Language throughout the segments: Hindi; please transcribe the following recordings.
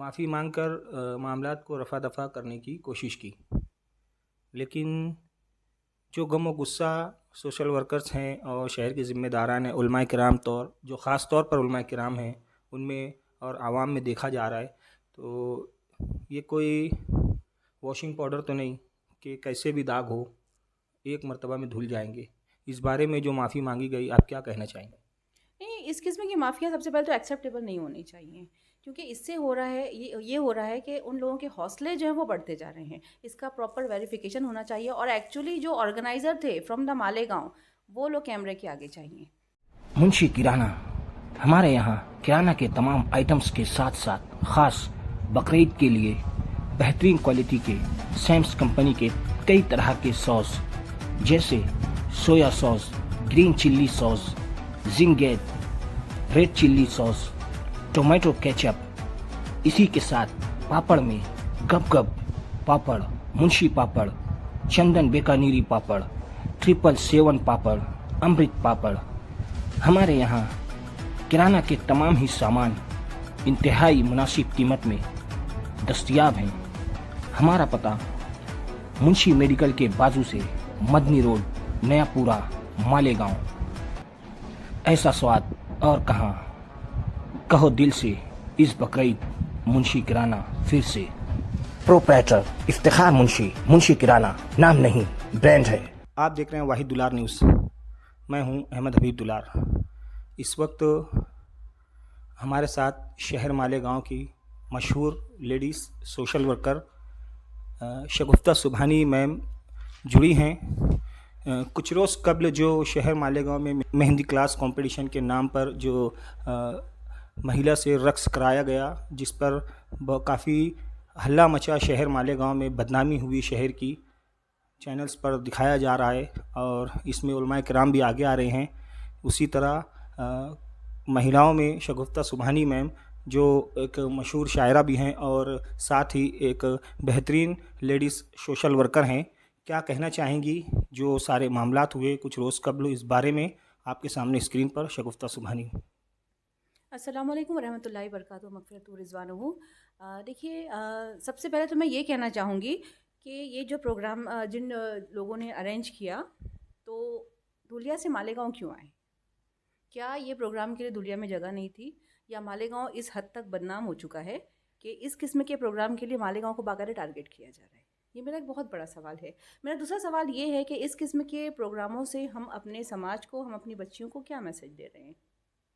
माफ़ी मांगकर मामलात को रफ़ा दफ़ा करने की कोशिश की, लेकिन जो गम और गुस्सा सोशल वर्कर्स हैं और शहर के ज़िम्मेदारान हैं, उलमाए किराम जो ख़ास तौर पर उलमाए किराम हैं उनमें और आवाम में देखा जा रहा है, तो ये कोई वॉशिंग पाउडर तो नहीं कि कैसे भी दाग हो एक मर्तबा में धुल जाएंगे। इस बारे में जो माफ़ी मांगी गई, आप क्या कहना चाहेंगे? नहीं, इस किस्म की माफ़िया सबसे पहले तो एक्सेप्टेबल नहीं होनी चाहिए, क्योंकि इससे हो रहा है ये हो रहा है कि उन लोगों के हौसले जो हैं वो बढ़ते जा रहे हैं। इसका प्रॉपर वेरिफिकेशन होना चाहिए और एक्चुअली जो ऑर्गेनाइज़र थे फ्रॉम द मालेगांव वो लोग कैमरे के आगे चाहिए। मुंशी किराना, हमारे यहाँ किराना के तमाम आइटम्स के साथ साथ खास बकरीद के लिए बेहतरीन क्वालिटी के सैम्स कंपनी के कई तरह के सॉस जैसे soya sauce, green chilli sauce, जिंगेट, red chilli sauce, tomato ketchup, इसी के साथ पापड़ में गप गप पापड़, मुंशी पापड़, चंदन बीकानेरी पापड़, 777 पापड़, अमृत पापड़। हमारे यहाँ किराना के तमाम ही सामान इंतहाई मुनासिब कीमत में दस्तयाब हैं। हमारा पता मुंशी मेडिकल के बाजू से मदनी रोड, नयापुरा, मालेगांव। ऐसा स्वाद और कहाँ, कहो दिल से इस बकरीद मुंशी किराना फिर से। प्रोप्राइटर इफ्तिखार मुंशी, मुंशी किराना नाम नहीं ब्रांड है। आप देख रहे हैं वाहिद दुलार न्यूज़। मैं हूं अहमद हबीब दुलार। इस वक्त हमारे साथ शहर मालेगांव की मशहूर लेडीज़ सोशल वर्कर शगुफ्ता सुबहानी मैम जुड़ी हैं। कुछ रोज़ कबल जो शहर मालेगांव में मेहंदी क्लास कंपटीशन के नाम पर जो महिला से रक़्स कराया गया, जिस पर काफ़ी हल्ला मचा, शहर मालेगांव में बदनामी हुई शहर की, चैनल्स पर दिखाया जा रहा है और इसमें उलमाए किराम भी आगे आ रहे हैं। उसी तरह महिलाओं में शगुफ्ता सुबहानी मैम जो एक मशहूर शायरा भी हैं और साथ ही एक बेहतरीन लेडीज़ सोशल वर्कर हैं, क्या कहना चाहेंगी जो सारे मामलात हुए कुछ रोज़ कबल, इस बारे में आपके सामने स्क्रीन पर शगुफ्ता सुबहानी। अस्सलाम वालेकुम वरहमतुल्लाहि वबरकातुहू, मग़फ़िरतु रिज़वानुहु। देखिए, सबसे पहले तो मैं ये कहना चाहूँगी कि ये जो प्रोग्राम जिन लोगों ने अरेंज किया, तो धुलिया से मालेगांव क्यों आए? क्या ये प्रोग्राम के लिए धुलिया में जगह नहीं थी, या मालेगांव इस हद तक बदनाम हो चुका है कि इस किस्म के प्रोग्राम के लिए मालेगांव को बाकायदा टारगेट किया जा रहा है? ये मेरा एक बहुत बड़ा सवाल है। मेरा दूसरा सवाल ये है कि इस किस्म के प्रोग्रामों से हम अपने समाज को, हम अपनी बच्चियों को क्या मैसेज दे रहे हैं?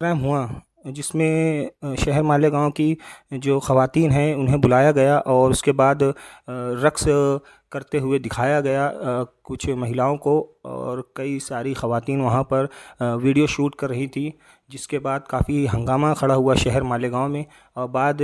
प्रोग्राम हुआ जिसमें शहर मालेगांव की जो ख़वातीन हैं उन्हें बुलाया गया और उसके बाद रक़्स करते हुए दिखाया गया कुछ महिलाओं को, और कई सारी ख़वातीन वहाँ पर वीडियो शूट कर रही थी, जिसके बाद काफ़ी हंगामा खड़ा हुआ शहर मालेगांव में और बाद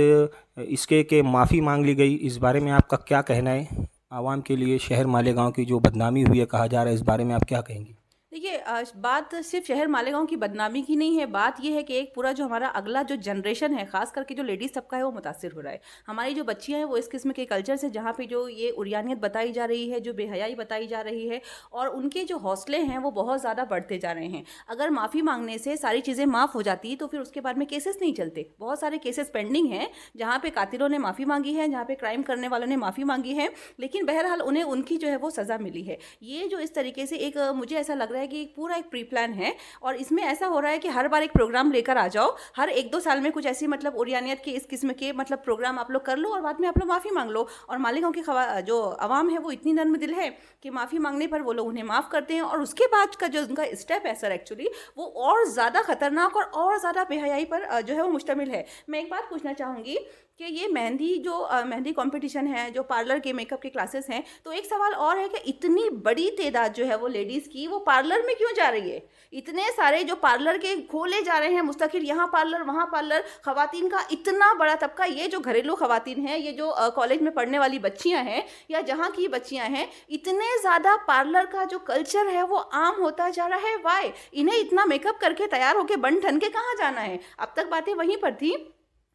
इसके कि माफ़ी मांग ली गई। इस बारे में आपका क्या कहना है? आवाम के लिए शहर मालेगांव की जो बदनामी हुई है कहा जा रहा है, इस बारे में आप क्या कहेंगी? देखिए, बात सिर्फ शहर मालेगांव की बदनामी की नहीं है। बात यह है कि एक पूरा जो हमारा अगला जो जनरेशन है, ख़ास करके जो लेडीज़ तबका है, वो मुतासिर हो रहा है। हमारी जो बच्चियां हैं वो इस किस्म के कल्चर से, जहाँ पे जो ये उरियानियत बताई जा रही है, जो बेहयाई बताई जा रही है, और उनके जो हौसले हैं वो बहुत ज़्यादा बढ़ते जा रहे हैं। अगर माफ़ी मांगने से सारी चीज़ें माफ़ हो जाती तो फिर उसके बाद में केसेस नहीं चलते। बहुत सारे केसेस पेंडिंग हैं जहाँ पे कातिलों ने माफ़ी मांगी है, जहाँ पे क्राइम करने वालों ने माफ़ी मांगी है, लेकिन बहरहाल उन्हें उनकी जो है वो सज़ा मिली है। ये जो इस तरीके से एक मुझे ऐसा लग रहा है कि पूरा एक प्री प्लान है, और इसमें ऐसा हो रहा है कि हर बार एक प्रोग्राम लेकर आ जाओ, हर 1-2 साल में कुछ ऐसी मतलब उरियानियत के इस किस्म के मतलब प्रोग्राम आप लोग कर लो और बाद में आप लोग माफ़ी मांग लो। और मालेगांव की जो आवाम है वो इतनी नर्म दिल है कि माफ़ी मांगने पर वो लोग उन्हें माफ़ करते हैं, और उसके बाद का जो उनका स्टेप है सर, एक्चुअली वो और ज़्यादा खतरनाक और ज़्यादा बेहयाई पर जो है वो मुश्तमिल है। मैं एक बात पूछना चाहूँगी कि ये मेहंदी कंपटीशन है, जो पार्लर के मेकअप के क्लासेस हैं, तो एक सवाल और है कि इतनी बड़ी तादाद जो है वो लेडीज़ की वो पार्लर में क्यों जा रही है? इतने सारे जो पार्लर के खोले जा रहे हैं मुस्तकिल, यहाँ पार्लर वहाँ पार्लर, ख़वातीन का इतना बड़ा तबका, ये जो घरेलू ख़वातीन हैं, ये जो कॉलेज में पढ़ने वाली बच्चियाँ हैं या जहाँ की बच्चियाँ हैं, इतने ज़्यादा पार्लर का जो कल्चर है वो आम होता जा रहा है। वाई इन्हें इतना मेकअप करके तैयार होकर बन ठन के कहाँ जाना है? अब तक बातें वहीं पर थी,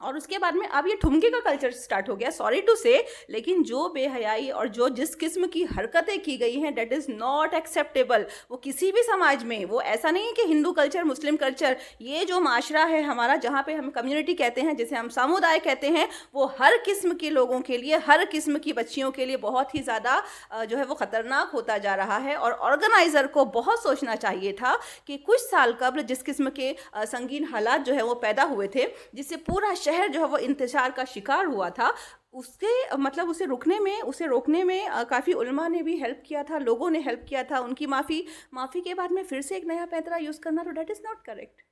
और उसके बाद में अब ये ठुमके का कल्चर स्टार्ट हो गया, सॉरी टू से, लेकिन जो बेहयाई और जो जिस किस्म की हरकतें की गई हैं दैट इज़ नॉट एक्सेप्टेबल। वो किसी भी समाज में, वो ऐसा नहीं है कि हिंदू कल्चर मुस्लिम कल्चर, ये जो माशरा है हमारा, जहाँ पे हम कम्युनिटी कहते हैं, जिसे हम समुदाय कहते हैं, वो हर किस्म के लोगों के लिए, हर किस्म की बच्चियों के लिए बहुत ही ज़्यादा जो है वो ख़तरनाक होता जा रहा है। और ऑर्गेनाइज़र को बहुत सोचना चाहिए था कि कुछ साल कबल जिस किस्म के संगीन हालात जो है वो पैदा हुए थे, जिससे पूरा शहर जो है वो इंतशार का शिकार हुआ था, उसके मतलब उसे रोकने में काफ़ी उलमा ने भी हेल्प किया था, लोगों ने हेल्प किया था। उनकी माफ़ी के बाद में फिर से एक नया पैंतरा यूज़ करना, तो डेट इज़ नॉट करेक्ट।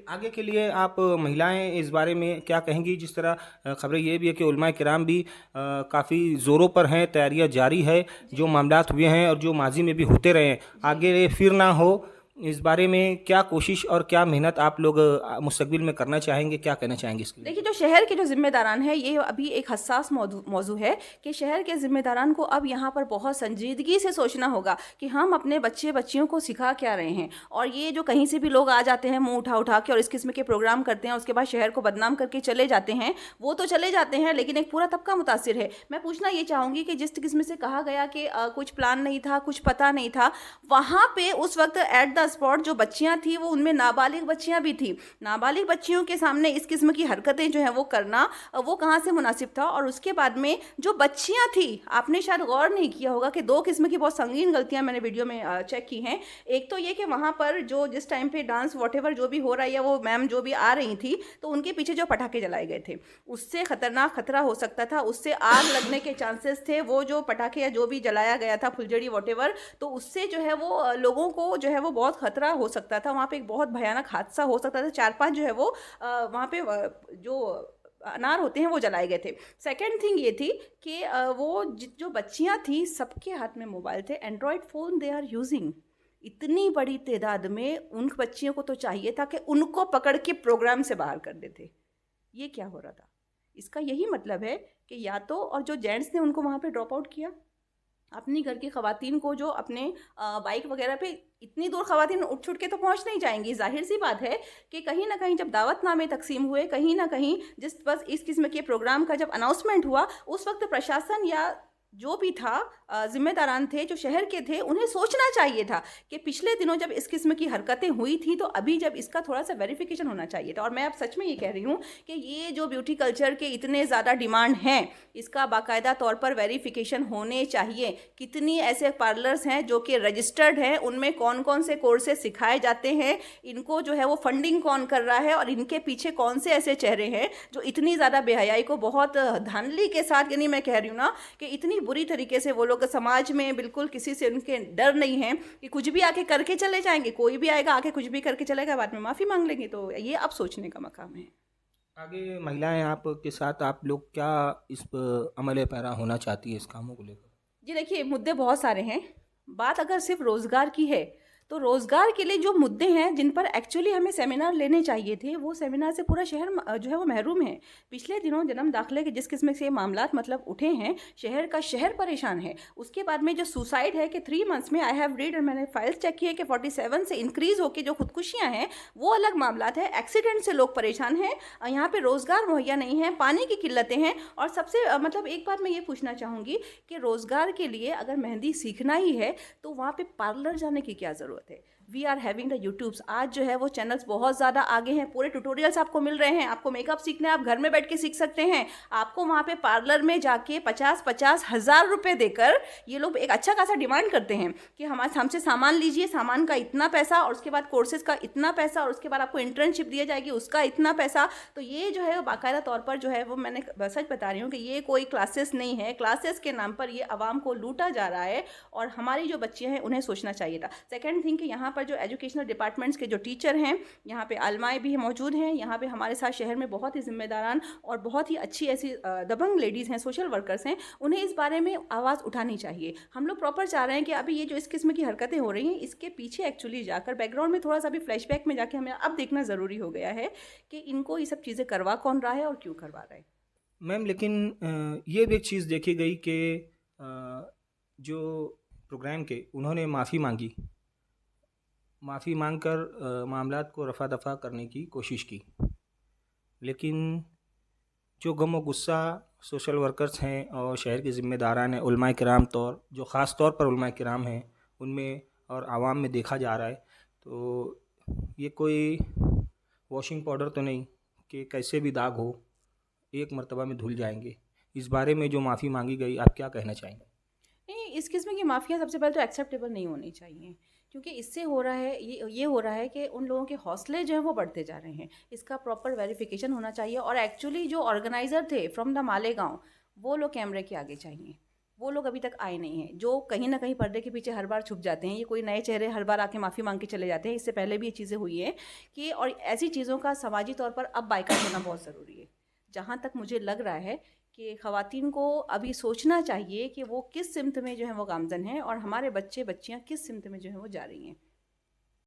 आगे के लिए आप महिलाएं इस बारे में क्या कहेंगी? जिस तरह खबरें ये भी है कि उलमाए किराम भी काफ़ी ज़ोरों पर हैं, तैयारियां जारी है, जो मामलात हुए हैं और जो माजी में भी होते रहे, आगे फिर ना हो, इस बारे में क्या कोशिश और क्या मेहनत आप लोग मुस्तकबिल में करना चाहेंगे? क्या कहना चाहेंगे इसके लिए? देखिए, जो शहर के जो जिम्मेदारान हैं, ये अभी एक हसास मौजू है कि शहर के जिम्मेदारान को अब यहाँ पर बहुत संजीदगी से सोचना होगा कि हम अपने बच्चियों को सिखा क्या रहे हैं। और ये जो कहीं से भी लोग आ जाते हैं मुंह उठा के और इस किस्म के प्रोग्राम करते हैं, उसके बाद शहर को बदनाम करके चले जाते हैं, वो तो चले जाते हैं, लेकिन एक पूरा तबका मुतासिर है। मैं पूछना ये चाहूँगी कि जिस किस्म से कहा गया कि कुछ प्लान नहीं था, कुछ पता नहीं था, वहाँ पे उस वक्त एट द स्पॉट जो बच्चियां थी, वो उनमें नाबालिग बच्चियां भी थी। नाबालिग बच्चियों के सामने इस किस्म की हरकतें जो है वो करना, वो कहाँ से मुनासिब था? और उसके बाद में जो बच्चियां थी, आपने शायद गौर नहीं किया होगा कि दो किस्म की बहुत संगीन गलतियां मैंने वीडियो में चेक की हैं। एक तो ये कि वहाँ पर जो जिस टाइम पे डांस वॉटेवर जो भी हो रहा है, या वो मैम जो भी आ रही थी, तो उनके पीछे जो पटाखे जलाए गए थे, उससे खतरनाक खतरा हो सकता था, उससे आग लगने के चांसेस थे। वो जो पटाखे या जो भी जलाया गया था, फुलझड़ी वॉटेवर, तो उससे जो है वो लोगों को जो है वो बहुत खतरा हो सकता था। वहाँ पे एक बहुत भयानक हादसा हो सकता था। 4-5 जो है वो वहाँ पे जो अनार होते हैं वो जलाए गए थे। सेकेंड थिंग ये थी कि वो जो बच्चियाँ थी, सबके हाथ में मोबाइल थे, android phone they are using. इतनी बड़ी तादाद में उन बच्चियों को तो चाहिए था कि उनको पकड़ के प्रोग्राम से बाहर कर देते। ये क्या हो रहा था? इसका यही मतलब है कि या तो, और जो जेंट्स ने उनको वहाँ पे ड्रॉप आउट किया, अपनी घर की ख़वातीन को जो अपने बाइक वगैरह पे, इतनी दूर ख़वातीन उठ छुट के तो पहुंच नहीं जाएंगी। जाहिर सी बात है कि कहीं ना कहीं जब दावतनामे तकसीम हुए, कहीं ना कहीं जिस बस इस किस्म के प्रोग्राम का जब अनाउंसमेंट हुआ, उस वक्त प्रशासन या जो भी था, जिम्मेदारान थे जो शहर के थे, उन्हें सोचना चाहिए था कि पिछले दिनों जब इस किस्म की हरकतें हुई थी, तो अभी जब इसका थोड़ा सा वेरिफिकेशन होना चाहिए था। और मैं अब सच में ये कह रही हूँ कि ये जो ब्यूटी कल्चर के इतने ज़्यादा डिमांड हैं, इसका बाकायदा तौर पर वेरिफिकेशन होने चाहिए। कितनी ऐसे पार्लर्स हैं जो कि रजिस्टर्ड हैं, उनमें कौन कौन से कोर्सेज सिखाए जाते हैं, इनको जो है वो फंडिंग कौन कर रहा है, और इनके पीछे कौन से ऐसे चेहरे हैं जो इतनी ज़्यादा बेहयाई को बहुत धांधली के साथ, यानी मैं कह रही हूँ ना कि इतनी बुरी तरीके से वो लोग समाज में बिल्कुल किसी से उनके डर नहीं है कि कुछ भी आके करके चले जाएंगे, कोई भी आएगा आके कुछ भी करके चलेगा, बाद में माफ़ी मांग लेंगे। तो ये अब सोचने का मकाम है। आगे महिलाएं आपके साथ, आप लोग क्या इस अमल पैरा होना चाहती है इस कामों को लेकर? जी देखिए, मुद्दे बहुत सारे हैं। बात अगर सिर्फ रोज़गार की है, तो रोज़गार के लिए जो मुद्दे हैं जिन पर एक्चुअली हमें सेमिनार लेने चाहिए थे, वो सेमिनार से पूरा शहर जो है वो महरूम है। पिछले दिनों जन्म दाखिले के जिस किस्म से मामलात मतलब उठे हैं, शहर का शहर परेशान है। उसके बाद में जो सुसाइड है कि 3 मंथ्स में, आई हैव रीड और मैंने फाइल्स चेक की है कि 47 से इंक्रीज़ होकर जो खुदकुशियाँ हैं वो अलग मामलात है। एक्सीडेंट से लोग परेशान हैं, यहाँ पर रोज़गार मुहैया नहीं है, पानी की किल्लतें हैं। और सबसे मतलब एक बात मैं ये पूछना चाहूँगी कि रोज़गार के लिए अगर मेहंदी सीखना ही है, तो वहाँ पर पार्लर जाने की क्या ज़रूरत है? We are having the YouTubes. आज जो है वो चैनल्स बहुत ज़्यादा आगे हैं, पूरे ट्यूटोरियल्स आपको मिल रहे हैं। आपको मेकअप सीखना है, आप घर में बैठ के सीख सकते हैं। आपको वहाँ पे पार्लर में जाके 50-50 हज़ार रुपये देकर ये लोग एक अच्छा खासा डिमांड करते हैं कि हमसे सामान लीजिए, सामान का इतना पैसा, और उसके बाद कोर्सेज का इतना पैसा, और उसके बाद आपको इंटर्नशिप दिया जाएगी, उसका इतना पैसा। तो ये जो है बाकायदा तौर पर जो है वो, मैंने सच बता रही हूँ कि ये कोई क्लासेस नहीं है। क्लासेस के नाम पर ये आवाम को लूटा जा रहा है, और हमारी जो बच्चियाँ हैं उन्हें सोचना चाहिए था। सेकेंड थिंग कि यहाँ पर जो एजुकेशनल डिपार्टमेंट्स के जो टीचर हैं, यहाँ पे आलमाएँ भी मौजूद हैं। यहाँ पे हमारे साथ शहर में बहुत ही जिम्मेदारान और बहुत ही अच्छी ऐसी दबंग लेडीज़ हैं, सोशल वर्कर्स हैं, उन्हें इस बारे में आवाज़ उठानी चाहिए। हम लोग प्रॉपर चाह रहे हैं कि अभी ये जो इस किस्म की हरकतें हो रही हैं, इसके पीछे एक्चुअली जाकर बैकग्राउंड में थोड़ा सा भी फ्लैशबैक में जाके हमें अब देखना ज़रूरी हो गया है कि इनको ये सब चीज़ें करवा कौन रहा है और क्यों करवा रहा है। मैम, लेकिन ये भी एक चीज़ देखी गई कि जो प्रोग्राम के उन्होंने माफ़ी मांगी, मांगकर मामलात को रफ़ा दफ़ा करने की कोशिश की, लेकिन जो गम और गुस्सा सोशल वर्कर्स हैं और शहर के ज़िम्मेदारान हैं, उलमाए किराम जो ख़ास तौर पर उलमाए किराम हैं, उनमें और आवाम में देखा जा रहा है। तो ये कोई वॉशिंग पाउडर तो नहीं कि कैसे भी दाग हो एक मर्तबा में धुल जाएंगे। इस बारे में जो माफ़ी मांगी गई, आप क्या कहना चाहेंगे? नहीं, इस किस्म की माफ़िया सबसे पहले तो एक्सेप्टेबल नहीं होनी चाहिए, क्योंकि इससे हो रहा है ये हो रहा है कि उन लोगों के हौसले जो हैं वो बढ़ते जा रहे हैं। इसका प्रॉपर वेरिफिकेशन होना चाहिए और एक्चुअली जो ऑर्गेनाइज़र थे फ्रॉम द मालेगांव, वो लोग कैमरे के आगे चाहिए। वो लोग अभी तक आए नहीं हैं, जो कहीं ना कहीं पर्दे के पीछे हर बार छुप जाते हैं। ये कोई नए चेहरे हर बार आके माफ़ी मांग के चले जाते हैं। इससे पहले भी ये चीज़ें हुई हैं कि, और ऐसी चीज़ों का समाजी तौर पर अब बाइकआउट होना बहुत ज़रूरी है। जहाँ तक मुझे लग रहा है कि ख़वातीन को अभी सोचना चाहिए कि वो किस सिमत में जो है वो गामज़न हैं और हमारे बच्चे बच्चियाँ किस सिमत में जो है वो जा रही हैं।